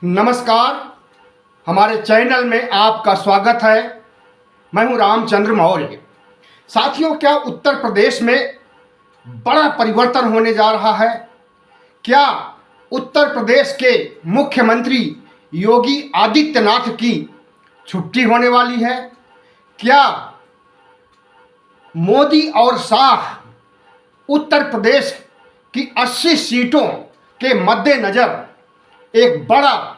नमस्कार। हमारे चैनल में आपका स्वागत है। मैं हूं रामचंद्र मौर्य। साथियों, क्या उत्तर प्रदेश में बड़ा परिवर्तन होने जा रहा है? क्या उत्तर प्रदेश के मुख्यमंत्री योगी आदित्यनाथ की छुट्टी होने वाली है? क्या मोदी और शाह उत्तर प्रदेश की 80 सीटों के मद्देनज़र एक बड़ा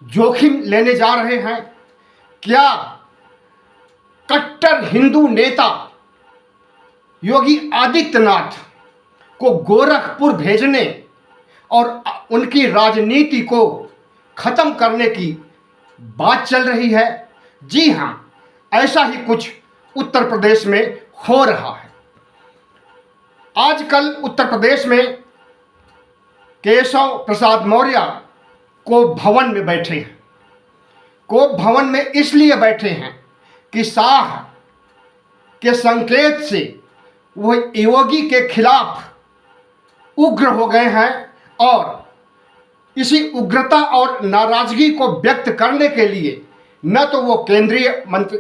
जोखिम लेने जा रहे हैं? क्या कट्टर हिंदू नेता योगी आदित्यनाथ को गोरखपुर भेजने और उनकी राजनीति को खत्म करने की बात चल रही है? जी हां, ऐसा ही कुछ उत्तर प्रदेश में हो रहा है। आजकल उत्तर प्रदेश में केशव प्रसाद मौर्य कोप भवन में बैठे हैं। कोप भवन में इसलिए बैठे हैं कि शाह के संकेत से वो योगी के खिलाफ उग्र हो गए हैं और इसी उग्रता और नाराजगी को व्यक्त करने के लिए न तो वो केंद्रीय मंत्री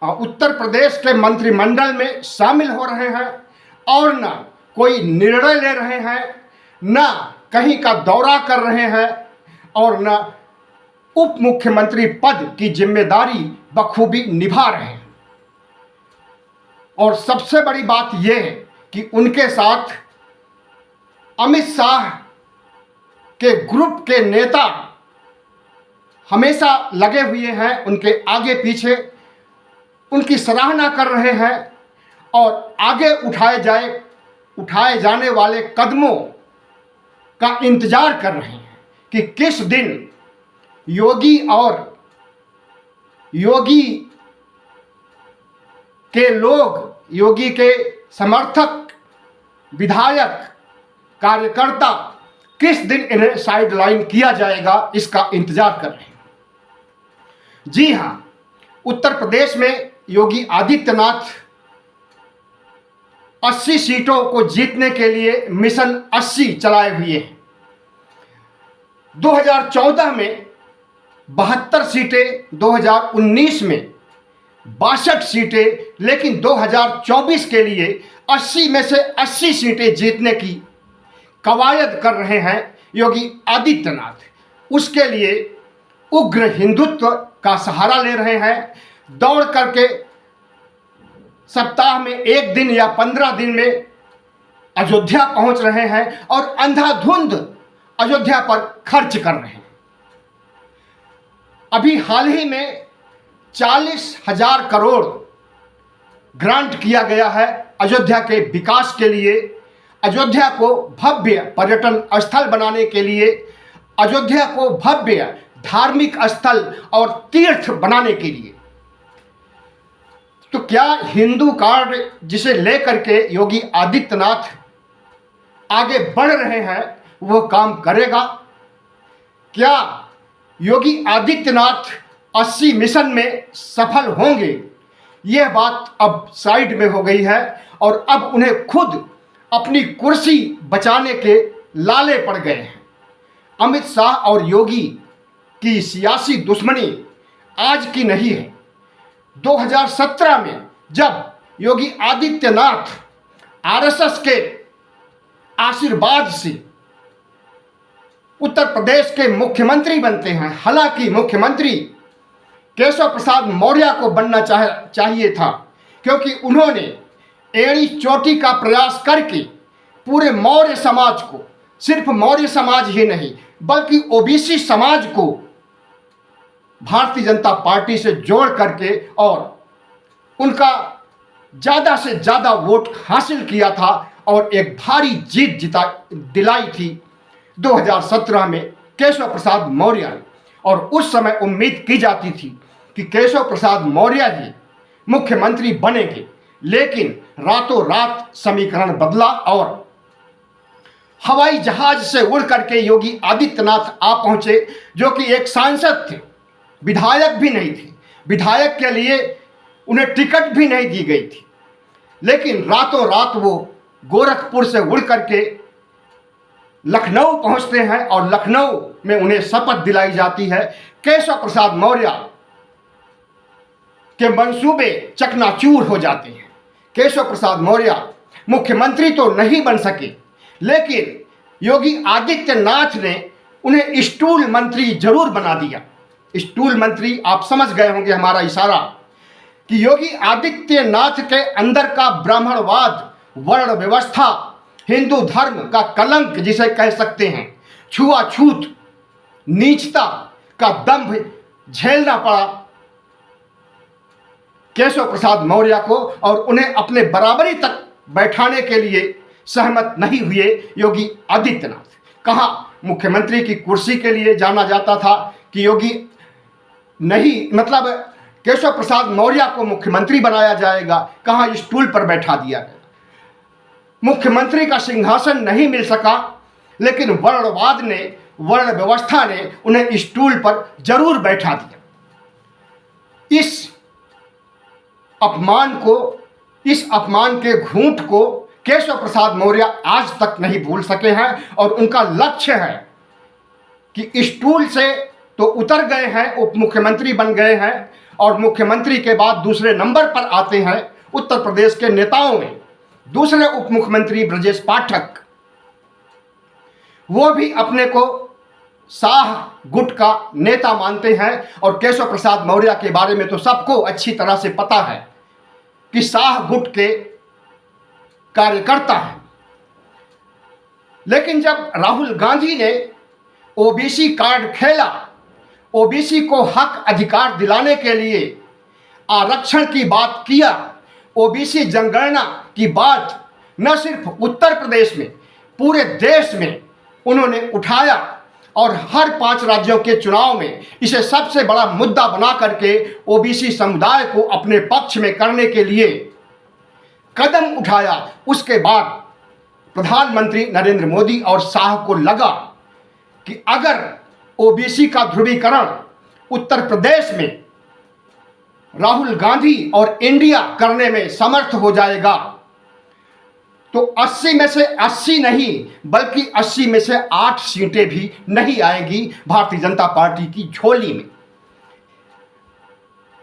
उत्तर प्रदेश के मंत्रिमंडल में शामिल हो रहे हैं और न कोई निर्णय ले रहे हैं, न कहीं का दौरा कर रहे हैं और न उप मुख्यमंत्री पद की जिम्मेदारी बखूबी निभा रहे हैं। और सबसे बड़ी बात यह है कि उनके साथ अमित शाह के ग्रुप के नेता हमेशा लगे हुए हैं, उनके आगे पीछे उनकी सराहना कर रहे हैं और आगे उठाए जाने वाले कदमों का इंतजार कर रहे हैं कि किस दिन योगी और योगी के लोग, योगी के समर्थक, विधायक, कार्यकर्ता किस दिन इन्हें साइडलाइन किया जाएगा, इसका इंतजार कर रहे हैं। जी हां, उत्तर प्रदेश में योगी आदित्यनाथ 80 सीटों को जीतने के लिए मिशन 80 चलाए हुए हैं। 2014 में 72 सीटें, 2019 में 62 सीटें, लेकिन 2024 के लिए 80 में से 80 सीटें जीतने की कवायद कर रहे हैं योगी आदित्यनाथ। उसके लिए उग्र हिंदुत्व का सहारा ले रहे हैं। दौड़ करके सप्ताह में 1 दिन या 15 दिन में अयोध्या पहुंच रहे हैं और अंधाधुंध अयोध्या पर खर्च कर रहे हैं। अभी हाल ही में 40,000 करोड़ ग्रांट किया गया है अयोध्या के विकास के लिए, अयोध्या को भव्य पर्यटन स्थल बनाने के लिए, अयोध्या को भव्य धार्मिक स्थल और तीर्थ बनाने के लिए। तो क्या हिंदू कार्ड जिसे लेकर के योगी आदित्यनाथ आगे बढ़ रहे हैं वो काम करेगा? क्या योगी आदित्यनाथ 80 मिशन में सफल होंगे? यह बात अब साइड में हो गई है और अब उन्हें खुद अपनी कुर्सी बचाने के लाले पड़ गए हैं। अमित शाह और योगी की सियासी दुश्मनी आज की नहीं है। 2017 में जब योगी आदित्यनाथ आरएसएस के आशीर्वाद से उत्तर प्रदेश के मुख्यमंत्री बनते हैं, हालांकि मुख्यमंत्री केशव प्रसाद मौर्य को बनना चाहिए था, क्योंकि उन्होंने एड़ी चोटी का प्रयास करके पूरे मौर्य समाज को, सिर्फ मौर्य समाज ही नहीं बल्कि ओबीसी समाज को भारतीय जनता पार्टी से जोड़ करके और उनका ज़्यादा से ज़्यादा वोट हासिल किया था और एक भारी जीत दिलाई थी 2017 में केशव प्रसाद मौर्य ने। और उस समय उम्मीद की जाती थी कि केशव प्रसाद मौर्य जी मुख्यमंत्री बनेंगे, लेकिन रातों रात समीकरण बदला और हवाई जहाज से उड़ करके योगी आदित्यनाथ आ पहुंचे, जो कि एक सांसद थे, विधायक भी नहीं थे। विधायक के लिए उन्हें टिकट भी नहीं दी गई थी, लेकिन रातों रात वो गोरखपुर से उड़ करके लखनऊ पहुंचते हैं और लखनऊ में उन्हें शपथ दिलाई जाती है। केशव प्रसाद मौर्य के मंसूबे चकनाचूर हो जाते हैं। केशव प्रसाद मौर्य मुख्यमंत्री तो नहीं बन सके, लेकिन योगी आदित्यनाथ ने उन्हें स्टूल मंत्री जरूर बना दिया। स्टूल मंत्री, आप समझ गए होंगे हमारा इशारा, कि योगी आदित्यनाथ के अंदर का ब्राह्मणवाद, वर्ण व्यवस्था, हिंदू धर्म का कलंक जिसे कह सकते हैं, छुआछूत, नीचता का दंभ झेलना पड़ा केशव प्रसाद मौर्य को, और उन्हें अपने बराबरी तक बैठाने के लिए सहमत नहीं हुए योगी आदित्यनाथ। कहाँ मुख्यमंत्री की कुर्सी के लिए जाना जाता था कि योगी नहीं, मतलब केशव प्रसाद मौर्य को मुख्यमंत्री बनाया जाएगा, कहाँ स्टूल पर बैठा दिया गया। मुख्यमंत्री का सिंहासन नहीं मिल सका, लेकिन वर्णवाद ने, वर्ण व्यवस्था ने उन्हें स्टूल पर जरूर बैठा दिया। इस अपमान के घूंट को केशव प्रसाद मौर्य आज तक नहीं भूल सके हैं, और उनका लक्ष्य है कि स्टूल से तो उतर गए हैं, उप मुख्यमंत्री बन गए हैं, और मुख्यमंत्री के बाद दूसरे नंबर पर आते हैं उत्तर प्रदेश के नेताओं में दूसरे उप मुख्यमंत्री ब्रजेश पाठक। वो भी अपने को शाह गुट का नेता मानते हैं, और केशव प्रसाद मौर्य के बारे में तो सबको अच्छी तरह से पता है कि शाह गुट के कार्यकर्ता हैं। लेकिन जब राहुल गांधी ने ओबीसी कार्ड खेला, ओबीसी को हक अधिकार दिलाने के लिए आरक्षण की बात किया, ओबीसी जनगणना की बात न सिर्फ उत्तर प्रदेश में, पूरे देश में उन्होंने उठाया, और हर 5 राज्यों के चुनाव में इसे सबसे बड़ा मुद्दा बना करके ओबीसी समुदाय को अपने पक्ष में करने के लिए कदम उठाया। उसके बाद प्रधानमंत्री नरेंद्र मोदी और शाह को लगा कि अगर ओबीसी का ध्रुवीकरण उत्तर प्रदेश में राहुल गांधी और इंडिया करने में समर्थ हो जाएगा, तो 80 में से 80 नहीं, बल्कि 80 में से 8 सीटें भी नहीं आएंगी भारतीय जनता पार्टी की झोली में।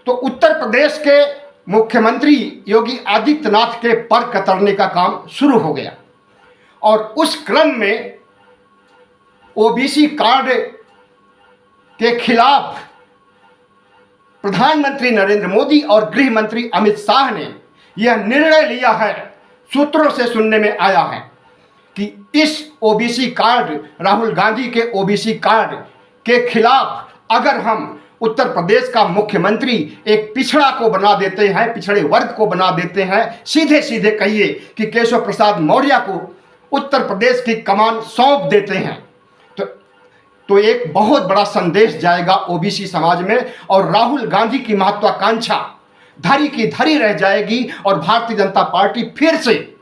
तो उत्तर प्रदेश के मुख्यमंत्री योगी आदित्यनाथ के पर कतरने का काम शुरू हो गया, और उस क्रम में ओबीसी कार्ड के खिलाफ प्रधानमंत्री नरेंद्र मोदी और गृह मंत्री अमित शाह ने यह निर्णय लिया है, सूत्रों से सुनने में आया है, कि इस ओबीसी कार्ड, राहुल गांधी के ओबीसी कार्ड के खिलाफ अगर हम उत्तर प्रदेश का मुख्यमंत्री एक पिछड़ा को बना देते हैं, पिछड़े वर्ग को बना देते हैं, सीधे सीधे कहिए कि केशव प्रसाद मौर्य को उत्तर प्रदेश की कमान सौंप देते हैं, तो एक बहुत बड़ा संदेश जाएगा ओबीसी समाज में, और राहुल गांधी की महत्वाकांक्षा धरी की धरी रह जाएगी, और भारतीय जनता पार्टी फिर से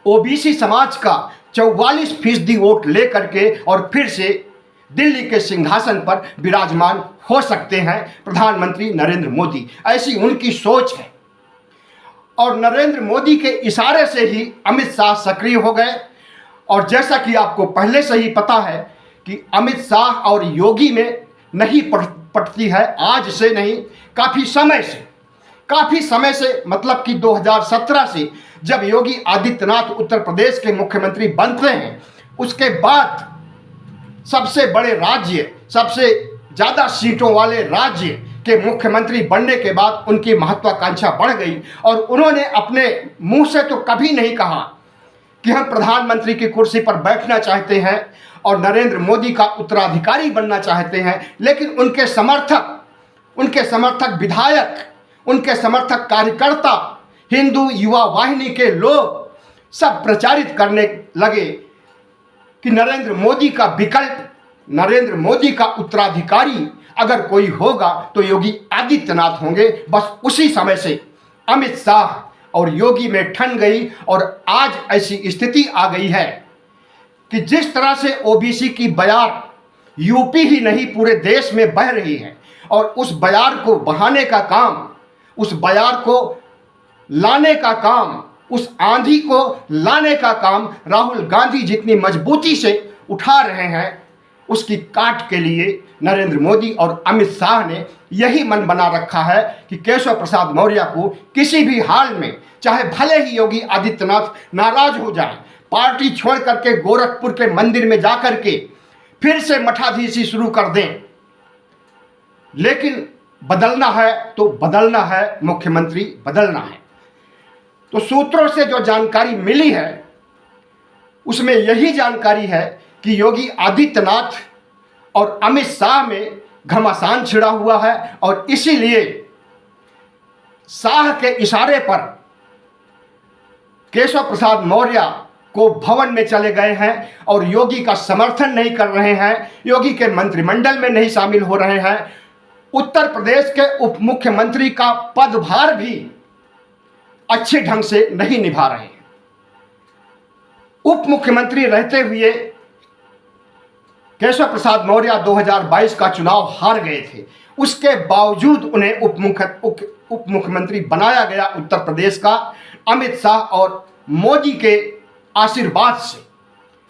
ओबीसी समाज का 44% वोट लेकर के और फिर से दिल्ली के सिंहासन पर विराजमान हो सकते हैं प्रधानमंत्री नरेंद्र मोदी। ऐसी उनकी सोच है, और नरेंद्र मोदी के इशारे से ही अमित शाह सक्रिय हो गए। और जैसा कि आपको पहले से ही पता है कि अमित शाह और योगी में नहीं पटती है, आज से नहीं, काफ़ी समय से, मतलब कि 2017 से जब योगी आदित्यनाथ उत्तर प्रदेश के मुख्यमंत्री बनते हैं, उसके बाद सबसे बड़े राज्य, सबसे ज़्यादा सीटों वाले राज्य के मुख्यमंत्री बनने के बाद उनकी महत्वाकांक्षा बढ़ गई, और उन्होंने अपने मुंह से तो कभी नहीं कहा कि हम प्रधानमंत्री की कुर्सी पर बैठना चाहते हैं और नरेंद्र मोदी का उत्तराधिकारी बनना चाहते हैं, लेकिन उनके समर्थक विधायक, उनके समर्थक कार्यकर्ता, हिंदू युवा वाहिनी के लोग सब प्रचारित करने लगे कि नरेंद्र मोदी का विकल्प, नरेंद्र मोदी का उत्तराधिकारी अगर कोई होगा तो योगी आदित्यनाथ होंगे। बस उसी समय से अमित शाह और योगी में ठन गई, और आज ऐसी स्थिति आ गई है कि जिस तरह से ओबीसी की बयार यूपी ही नहीं पूरे देश में बह रही है, और उस बयार को बहाने का काम, उस बयार को लाने का काम उस आंधी को लाने का काम राहुल गांधी जितनी मजबूती से उठा रहे हैं, उसकी काट के लिए नरेंद्र मोदी और अमित शाह ने यही मन बना रखा है कि केशव प्रसाद मौर्य को किसी भी हाल में, चाहे भले ही योगी आदित्यनाथ नाराज हो जाए, पार्टी छोड़ करके गोरखपुर के मंदिर में जाकर के फिर से मठाधीशी शुरू कर दें, लेकिन बदलना है तो बदलना है, मुख्यमंत्री बदलना है। तो सूत्रों से जो जानकारी मिली है उसमें यही जानकारी है कि योगी आदित्यनाथ और अमित शाह में घमासान छिड़ा हुआ है और इसीलिए शाह के इशारे पर केशव प्रसाद मौर्य को भवन में चले गए हैं और योगी का समर्थन नहीं कर रहे हैं, योगी के मंत्रिमंडल में नहीं शामिल हो रहे हैं, उत्तर प्रदेश के उप मुख्यमंत्री का पदभार भी अच्छे ढंग से नहीं निभा रहे हैं। उप मुख्यमंत्री रहते हुए केशव प्रसाद मौर्य 2022 का चुनाव हार गए थे, उसके बावजूद उन्हें उप मुख्यमंत्री बनाया गया उत्तर प्रदेश का, अमित शाह और मोदी के आशीर्वाद से।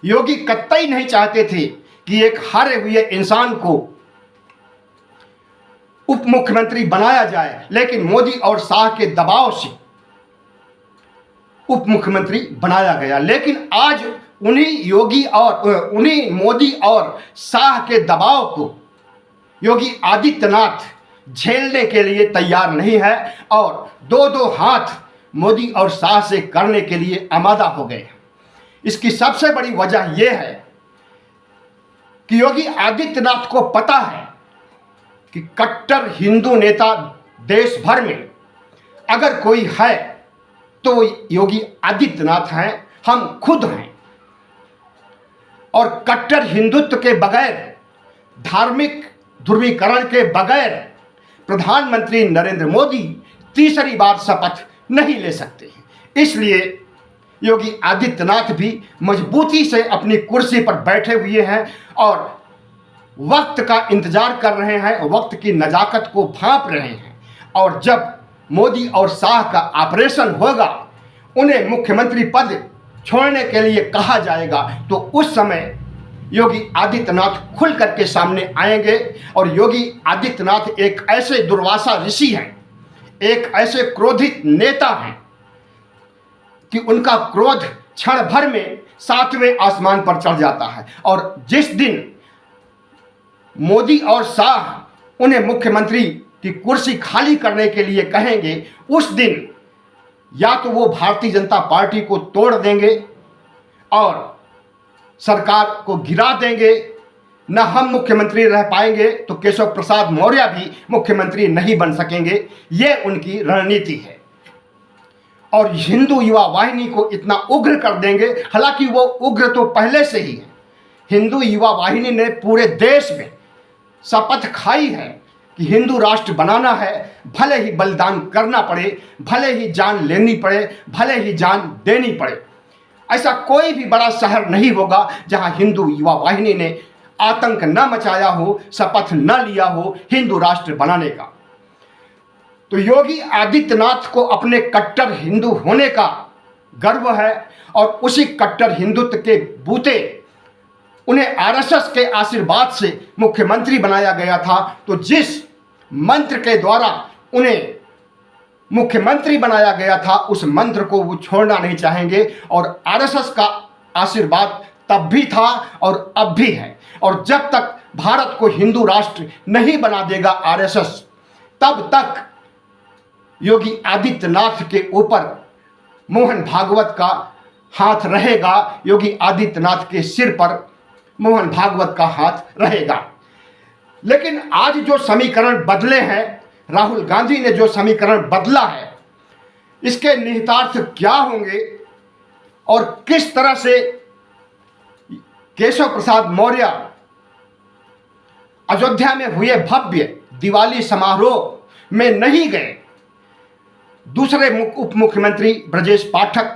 योगी कतई नहीं चाहते थे कि एक हारे हुए इंसान को उप मुख्यमंत्री बनाया जाए, लेकिन मोदी और शाह के दबाव से उप मुख्यमंत्री बनाया गया। लेकिन आज उन्हीं मोदी और शाह के दबाव को योगी आदित्यनाथ झेलने के लिए तैयार नहीं है और दो हाथ मोदी और शाह से करने के लिए आमादा हो गए। इसकी सबसे बड़ी वजह यह है कि योगी आदित्यनाथ को पता है कि कट्टर हिंदू नेता देश भर में अगर कोई है तो योगी आदित्यनाथ हैं, हम खुद हैं। और कट्टर हिंदुत्व के बगैर, धार्मिक ध्रुवीकरण के बगैर प्रधानमंत्री नरेंद्र मोदी तीसरी बार शपथ नहीं ले सकते हैं। इसलिए योगी आदित्यनाथ भी मजबूती से अपनी कुर्सी पर बैठे हुए हैं और वक्त का इंतजार कर रहे हैं, वक्त की नजाकत को भांप रहे हैं। और जब मोदी और शाह का ऑपरेशन होगा, उन्हें मुख्यमंत्री पद छोड़ने के लिए कहा जाएगा, तो उस समय योगी आदित्यनाथ खुल करके सामने आएंगे। और योगी आदित्यनाथ एक ऐसे दुर्वासा ऋषि हैं, एक ऐसे क्रोधित नेता हैं कि उनका क्रोध क्षण भर में 7वें आसमान पर चढ़ जाता है। और जिस दिन मोदी और शाह उन्हें मुख्यमंत्री की कुर्सी खाली करने के लिए कहेंगे, उस दिन या तो वो भारतीय जनता पार्टी को तोड़ देंगे और सरकार को गिरा देंगे, न हम मुख्यमंत्री रह पाएंगे तो केशव प्रसाद मौर्य भी मुख्यमंत्री नहीं बन सकेंगे। ये उनकी रणनीति है और हिंदू युवा वाहिनी को इतना उग्र कर देंगे। हालांकि वो उग्र तो पहले से ही है। हिंदू युवा वाहिनी ने पूरे देश में शपथ खाई है कि हिंदू राष्ट्र बनाना है, भले ही बलिदान करना पड़े, भले ही जान लेनी पड़े, भले ही जान देनी पड़े। ऐसा कोई भी बड़ा शहर नहीं होगा जहां हिंदू युवा वाहिनी ने आतंक न मचाया हो, शपथ न लिया हो हिंदू राष्ट्र बनाने का। तो योगी आदित्यनाथ को अपने कट्टर हिंदू होने का गर्व है और उसी कट्टर हिंदुत्व के बूते उन्हें आरएसएस के आशीर्वाद से मुख्यमंत्री बनाया गया था। तो जिस मंत्र के द्वारा उन्हें मुख्यमंत्री बनाया गया था, उस मंत्र को वो छोड़ना नहीं चाहेंगे। और आरएसएस का आशीर्वाद तब भी था और अब भी है। और जब तक भारत को हिंदू राष्ट्र नहीं बना देगा आरएसएस, तब तक योगी आदित्यनाथ के ऊपर मोहन भागवत का हाथ रहेगा। योगी आदित्यनाथ के सिर पर मोहन भागवत का हाथ रहेगा। लेकिन आज जो समीकरण बदले हैं, राहुल गांधी ने जो समीकरण बदला है, इसके निहितार्थ क्या होंगे और किस तरह से केशव प्रसाद मौर्य अयोध्या में हुए भव्य दिवाली समारोह में नहीं गए। दूसरे उप मुख्यमंत्री ब्रजेश पाठक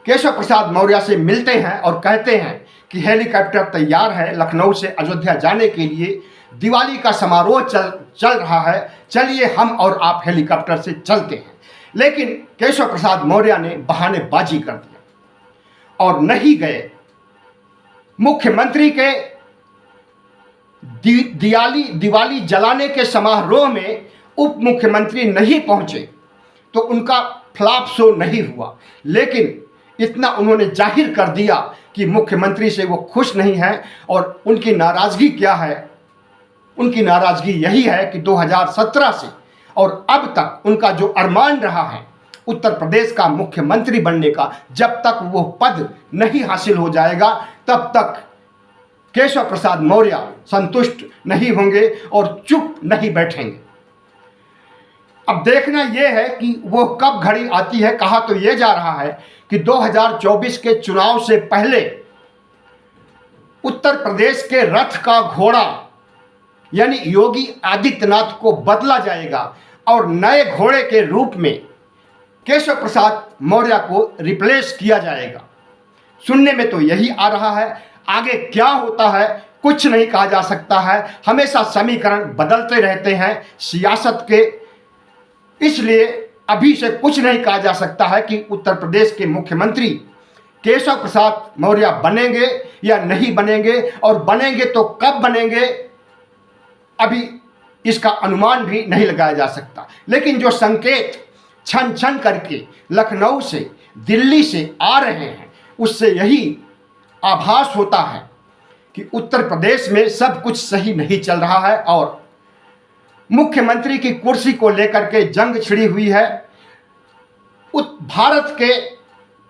केशव प्रसाद मौर्य से मिलते हैं और कहते हैं कि हेलीकॉप्टर तैयार है, लखनऊ से अयोध्या जाने के लिए दिवाली का समारोह चल रहा है, चलिए हम और आप हेलीकॉप्टर से चलते हैं। लेकिन केशव प्रसाद मौर्य ने बहानेबाजी कर दिया और नहीं गए। मुख्यमंत्री के दिवाली जलाने के समारोह में उप मुख्यमंत्री नहीं पहुंचे तो उनका फ्लॉप शो नहीं हुआ, लेकिन इतना उन्होंने जाहिर कर दिया कि मुख्यमंत्री से वो खुश नहीं हैं और उनकी नाराज़गी क्या है। उनकी नाराज़गी यही है कि 2017 से और अब तक उनका जो अरमान रहा है उत्तर प्रदेश का मुख्यमंत्री बनने का, जब तक वो पद नहीं हासिल हो जाएगा तब तक केशव प्रसाद मौर्य संतुष्ट नहीं होंगे और चुप नहीं बैठेंगे। अब देखना यह है कि वो कब घड़ी आती है। कहा तो यह जा रहा है कि 2024 के चुनाव से पहले उत्तर प्रदेश के रथ का घोड़ा यानी योगी आदित्यनाथ को बदला जाएगा और नए घोड़े के रूप में केशव प्रसाद मौर्य को रिप्लेस किया जाएगा। सुनने में तो यही आ रहा है, आगे क्या होता है कुछ नहीं कहा जा सकता है। हमेशा समीकरण बदलते रहते हैं सियासत के, इसलिए अभी से कुछ नहीं कहा जा सकता है कि उत्तर प्रदेश के मुख्यमंत्री केशव प्रसाद मौर्य बनेंगे या नहीं बनेंगे, और बनेंगे तो कब बनेंगे अभी इसका अनुमान भी नहीं लगाया जा सकता। लेकिन जो संकेत छन छन करके लखनऊ से दिल्ली से आ रहे हैं उससे यही आभास होता है कि उत्तर प्रदेश में सब कुछ सही नहीं चल रहा है और मुख्यमंत्री की कुर्सी को लेकर के जंग छिड़ी हुई है। भारत के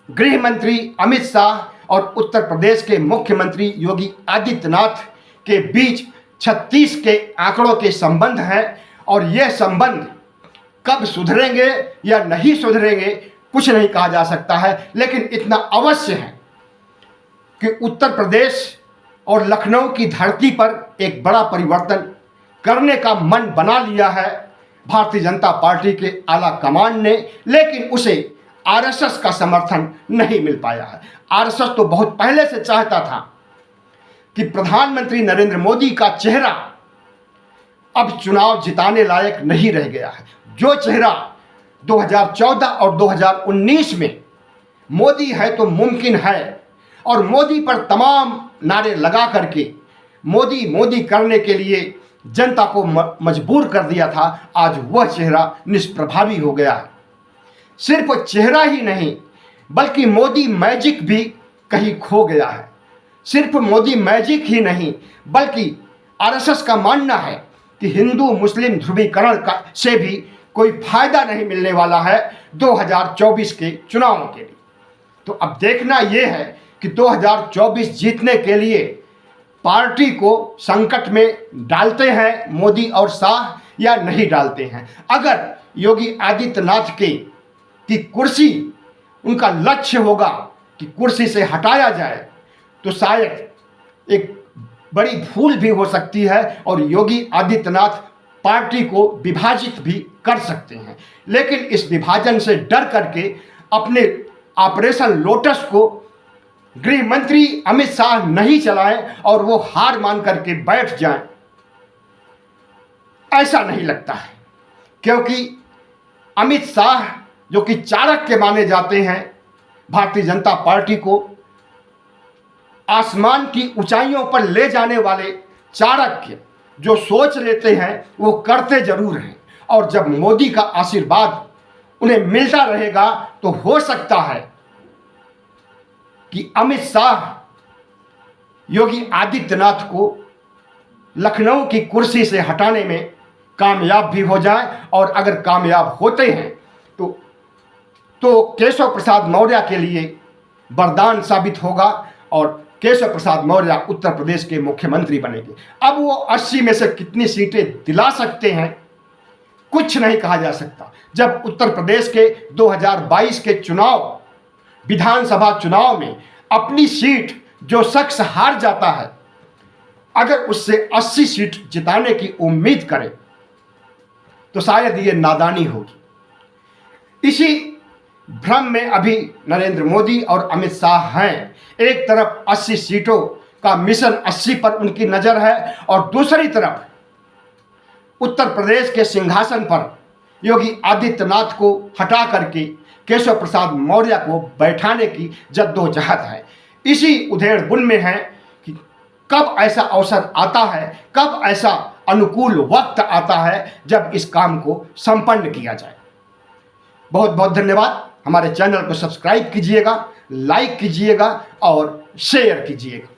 गृह मंत्री अमित शाह और उत्तर प्रदेश के मुख्यमंत्री योगी आदित्यनाथ के बीच 36 के आंकड़ों के संबंध हैं और यह संबंध कब सुधरेंगे या नहीं सुधरेंगे कुछ नहीं कहा जा सकता है। लेकिन इतना अवश्य है कि उत्तर प्रदेश और लखनऊ की धरती पर एक बड़ा परिवर्तन करने का मन बना लिया है भारतीय जनता पार्टी के आला कमान ने, लेकिन उसे आरएसएस का समर्थन नहीं मिल पाया है। आरएसएस तो बहुत पहले से चाहता था कि प्रधानमंत्री नरेंद्र मोदी का चेहरा अब चुनाव जिताने लायक नहीं रह गया है। जो चेहरा 2014 और 2019 में मोदी है तो मुमकिन है और मोदी पर तमाम नारे लगा करके मोदी मोदी करने के लिए जनता को मजबूर कर दिया था, आज वह चेहरा निष्प्रभावी हो गया है। सिर्फ चेहरा ही नहीं बल्कि मोदी मैजिक भी कहीं खो गया है। सिर्फ मोदी मैजिक ही नहीं बल्कि आरएसएस का मानना है कि हिंदू मुस्लिम ध्रुवीकरण का से भी कोई फायदा नहीं मिलने वाला है 2024 के चुनावों के लिए। तो अब देखना यह है कि 2024 जीतने के लिए पार्टी को संकट में डालते हैं मोदी और शाह या नहीं डालते हैं। अगर योगी आदित्यनाथ की कुर्सी उनका लक्ष्य होगा कि कुर्सी से हटाया जाए तो शायद एक बड़ी भूल भी हो सकती है और योगी आदित्यनाथ पार्टी को विभाजित भी कर सकते हैं। लेकिन इस विभाजन से डर करके अपने ऑपरेशन लोटस को गृह मंत्री अमित शाह नहीं चलाएं और वो हार मान करके बैठ जाएं, ऐसा नहीं लगता है। क्योंकि अमित शाह जो कि चाणक्य माने जाते हैं, भारतीय जनता पार्टी को आसमान की ऊंचाइयों पर ले जाने वाले चाणक्य जो सोच लेते हैं वो करते जरूर हैं। और जब मोदी का आशीर्वाद उन्हें मिलता रहेगा तो हो सकता है कि अमित शाह योगी आदित्यनाथ को लखनऊ की कुर्सी से हटाने में कामयाब भी हो जाए। और अगर कामयाब होते हैं तो केशव प्रसाद मौर्य के लिए वरदान साबित होगा और केशव प्रसाद मौर्य उत्तर प्रदेश के मुख्यमंत्री बनेंगे। अब वो 80 में से कितनी सीटें दिला सकते हैं कुछ नहीं कहा जा सकता। जब उत्तर प्रदेश के 2022 के चुनाव विधानसभा चुनाव में अपनी सीट जो शख्स हार जाता है अगर उससे 80 सीट जिताने की उम्मीद करे तो शायद ये नादानी होगी। इसी भ्रम में अभी नरेंद्र मोदी और अमित शाह हैं। एक तरफ 80 सीटों का मिशन 80 पर उनकी नज़र है और दूसरी तरफ उत्तर प्रदेश के सिंहासन पर योगी आदित्यनाथ को हटा करके केशव प्रसाद मौर्य को बैठाने की जद्दोजहद है। इसी उधेड़ बुन में है कि कब ऐसा अवसर आता है, कब ऐसा अनुकूल वक्त आता है जब इस काम को संपन्न किया जाए। बहुत बहुत धन्यवाद। हमारे चैनल को सब्सक्राइब कीजिएगा, लाइक कीजिएगा और शेयर कीजिएगा।